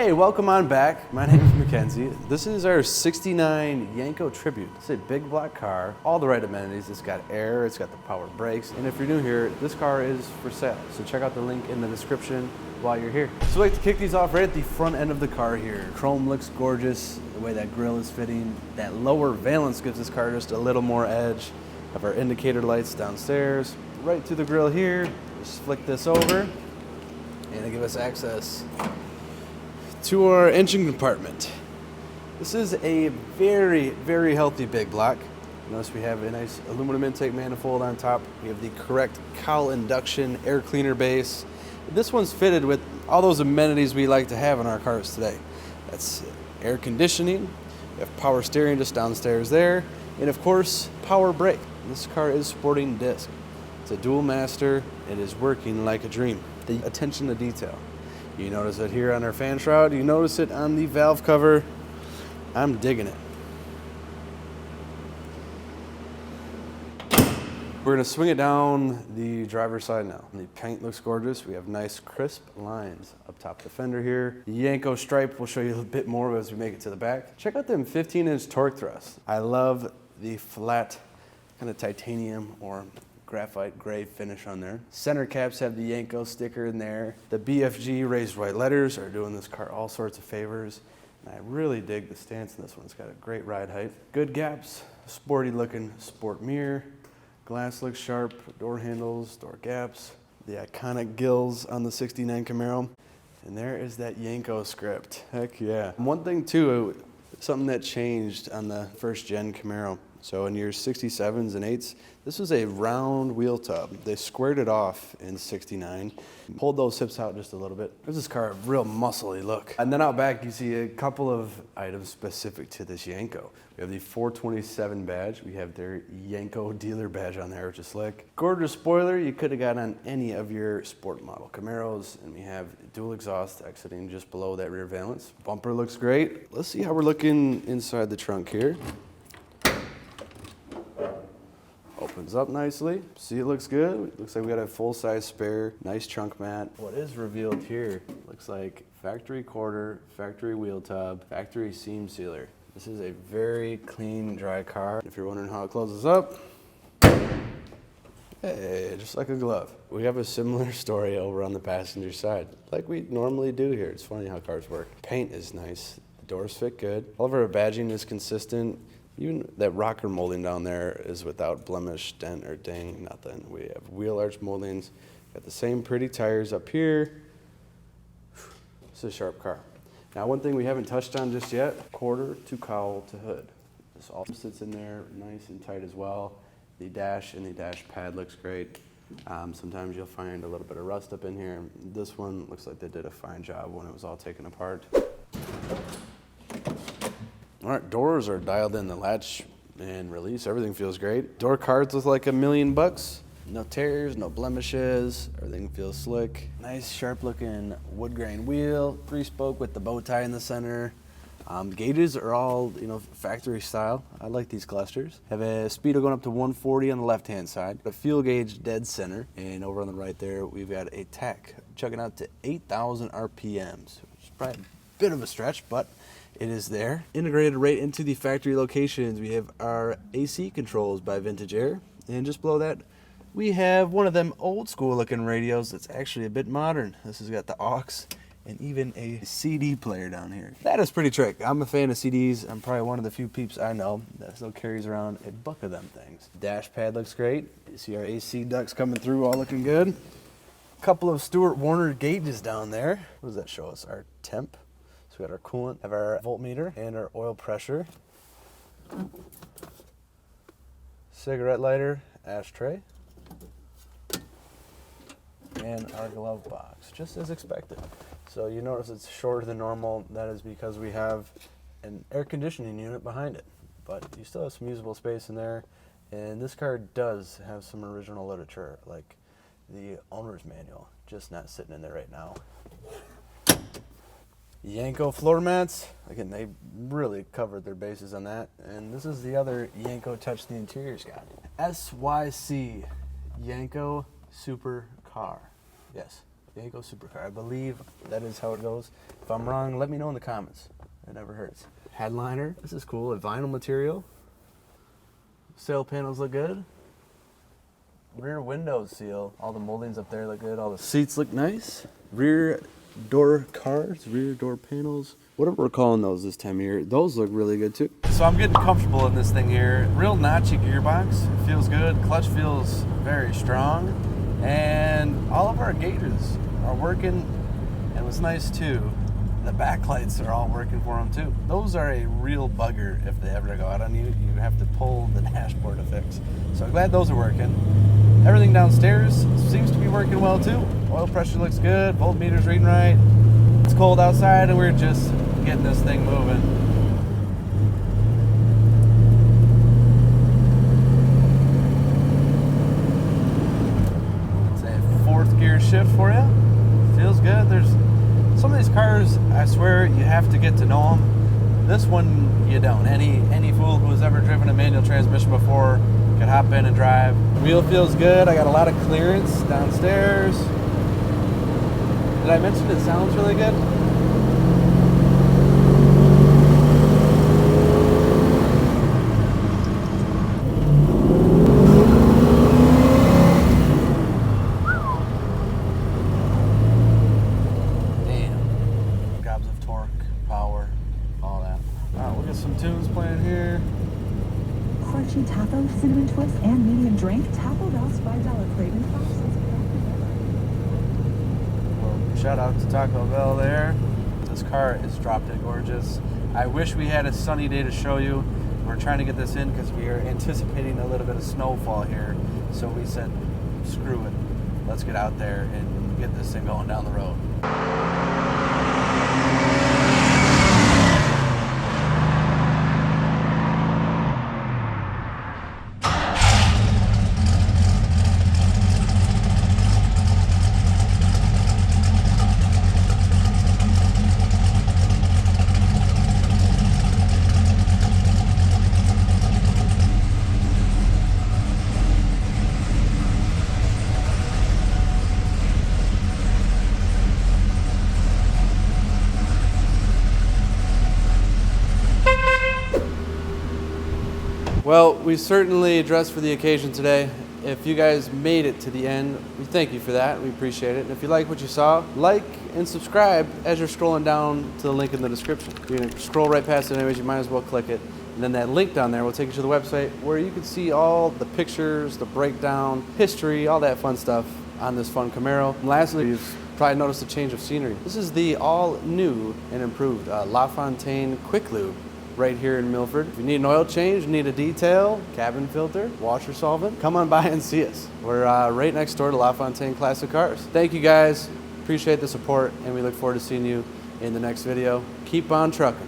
Hey, welcome on back. My name is Mackenzie. This is our 69 Yenko Tribute. It's a big black car, all the right amenities. It's got air, it's got the power brakes, and if you're new here, this car is for sale. So check out the link in the description while you're here. So I like to kick these off right at the front end of the car here. Chrome looks gorgeous, the way that grille is fitting. That lower valance gives this car just a little more edge. Have our indicator lights downstairs, right to the grille here. Just flick this over, and it'll give us access to our engine compartment. This is a very, very healthy big block. Notice we have a nice aluminum intake manifold on top. We have the correct cowl induction air cleaner base. This one's fitted with all those amenities we like to have in our cars today. That's air conditioning, we have power steering just downstairs there, and of course, power brake. This car is sporting disc. It's a dual master. It is working like a dream. The attention to detail. You notice it here on our fan shroud. You notice it on the valve cover. I'm digging it. We're gonna swing it down the driver's side now. The paint looks gorgeous. We have nice crisp lines up top of the fender here. The Yenko stripe, we'll show you a little bit more as we make it to the back. Check out them 15-inch torque thrusts. I love the flat kind of titanium or graphite gray finish on there. Center caps have the Yenko sticker in there. The BFG raised white letters are doing this car all sorts of favors. And I really dig the stance in this one. It's got a great ride height. Good gaps, sporty looking sport mirror. Glass looks sharp, door handles, door gaps. The iconic gills on the 69 Camaro. And there is that Yenko script. Heck yeah. One thing too, something that changed on the first gen Camaro. So in your 67s and 8s, this was a round wheel tub. They squared it off in 69, pulled those hips out just a little bit. There's this car, a real muscly look. And then out back, you see a couple of items specific to this Yenko. We have the 427 badge. We have their Yenko dealer badge on there, which is slick. Gorgeous spoiler you could have got on any of your sport model Camaros. And we have dual exhaust exiting just below that rear valance. Bumper looks great. Let's see how we're looking inside the trunk here. Opens up nicely. See, it looks good. Looks like we got a full-size spare. Nice trunk mat. What is revealed here looks like factory quarter, factory wheel tub, factory seam sealer. This is a very clean, dry car. If you're wondering how it closes up, hey, just like a glove. We have a similar story over on the passenger side, like we normally do here. It's funny how cars work. Paint is nice. The doors fit good. All of our badging is consistent. Even that rocker molding down there is without blemish, dent, or ding, nothing. We have wheel arch moldings. Got the same pretty tires up here. It's a sharp car. Now, one thing we haven't touched on just yet, quarter to cowl to hood. This all sits in there nice and tight as well. The dash and the dash pad looks great. Sometimes you'll find a little bit of rust up in here. This one looks like they did a fine job when it was all taken apart. All right, doors are dialed in, the latch and release, everything feels great. Door cards look like $1 million. No tears, no blemishes, everything feels slick. Nice sharp looking wood grain wheel, 3-spoke with the bow tie in the center. Gauges are all, factory style. I like these clusters. Have a speedo going up to 140 on the left-hand side, a fuel gauge dead center, and over on the right there, we've got a tach chugging out to 8,000 RPMs, which is probably a bit of a stretch, but it is there. Integrated right into the factory locations, we have our AC controls by Vintage Air. And just below that, we have one of them old school looking radios that's actually a bit modern. This has got the aux and even a CD player down here. That is pretty trick. I'm a fan of CDs. I'm probably one of the few peeps I know that still carries around a buck of them things. Dash pad looks great. You see our AC ducts coming through, all looking good. Couple of Stewart Warner gauges down there. What does that show us? Our temp. We got our coolant, have our voltmeter, and our oil pressure. Cigarette lighter, ashtray, and our glove box, just as expected. So you notice it's shorter than normal. That is because we have an air conditioning unit behind it, but you still have some usable space in there. And this car does have some original literature, like the owner's manual, just not sitting in there right now. Yenko floor mats, again, they really covered their bases on that. And this is the other Yenko touch the interior's got. SYC, Yenko Super Car. Yes, Yenko supercar. I believe that is how it goes. If I'm wrong, let me know in the comments. It never hurts. Headliner. This is cool. A vinyl material. Sail panels look good. Rear windows seal. All the moldings up there look good. All the seats look nice. Rear door cards, rear door panels, whatever we're calling those this time of year. Those look really good too. So I'm getting comfortable in this thing here. Real notchy gearbox. It feels good. Clutch feels very strong. And all of our gators are working. And what's nice too, the backlights are all working for them too. Those are a real bugger if they ever go out on you. You have to pull the dashboard to fix. So I'm glad those are working. Everything downstairs seems to be working well too. Oil pressure looks good, voltmeter's reading right. It's cold outside and we're just getting this thing moving. It's a 4th gear shift for you. Feels good. There's some of these cars, I swear, you have to get to know them. This one, you don't. Any fool who's ever driven a manual transmission before can hop in and drive. Wheel feels good. I got a lot of clearance downstairs. Did I mention it sounds really good? Damn. Gobs of torque, power, all that. All right, we'll get some tunes playing here. Crunchy taco, cinnamon twist, and medium drink. Taco Bell's $5 craving sauce. Well, shout out to Taco Bell there. This car is drop dead gorgeous. I wish we had a sunny day to show you. We're trying to get this in because we are anticipating a little bit of snowfall here. So we said, screw it. Let's get out there and get this thing going down the road. Well, we certainly dressed for the occasion today. If you guys made it to the end, we thank you for that. We appreciate it. And if you like what you saw, like and subscribe as you're scrolling down to the link in the description. You're gonna scroll right past it anyways, you might as well click it. And then that link down there will take you to the website where you can see all the pictures, the breakdown, history, all that fun stuff on this fun Camaro. And lastly, you've probably noticed a change of scenery. This is the all new and improved Lafontaine Quick Lube right here in Milford. If you need an oil change, need a detail, cabin filter, washer solvent, come on by and see us. We're right next door to Lafontaine Classic Cars. Thank you guys, appreciate the support, and we look forward to seeing you in the next video. Keep on trucking.